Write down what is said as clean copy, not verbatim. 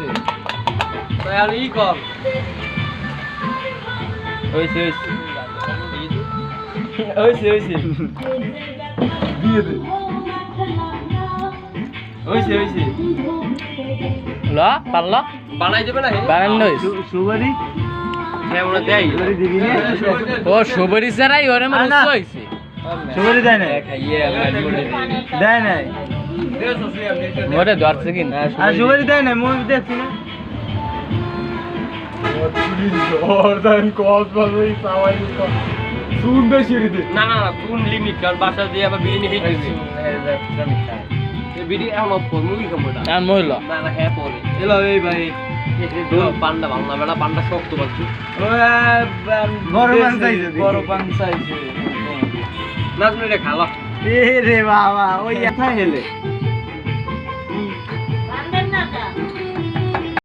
আছে তাই আর ই কর হইছে দিয়ে দে হইছে ল পারলা বানাই দেবে না বানানো সুবারি হ্যাঁ ওরা দেয় সুবারি দিবি না ও সবরি ছাড়াই ওরে আমার না। উৎস হইছে সুবারি দেয় না খাইয়ে আমরা করে দেয় নাই ওরে ধরছে কিন আর সুবারি দেয় না মই দেখছি না না কোন লিমিট কারণ বাসা দিয়ে আবার বিরিয়ানি খেয়েছি বিরিয়ানি এখন অফ কর মুভি খাবোটা আর মহিলা না হ্যাঁ পরে এলো এই ভাই পান্ডা ভালো না বেটা পান্ডা শক্ত পাচ্ছি বড় পান চাইছে বড় পান চাইছে না তুমি এটা খালা এ রে বাবা ওই একা হেলে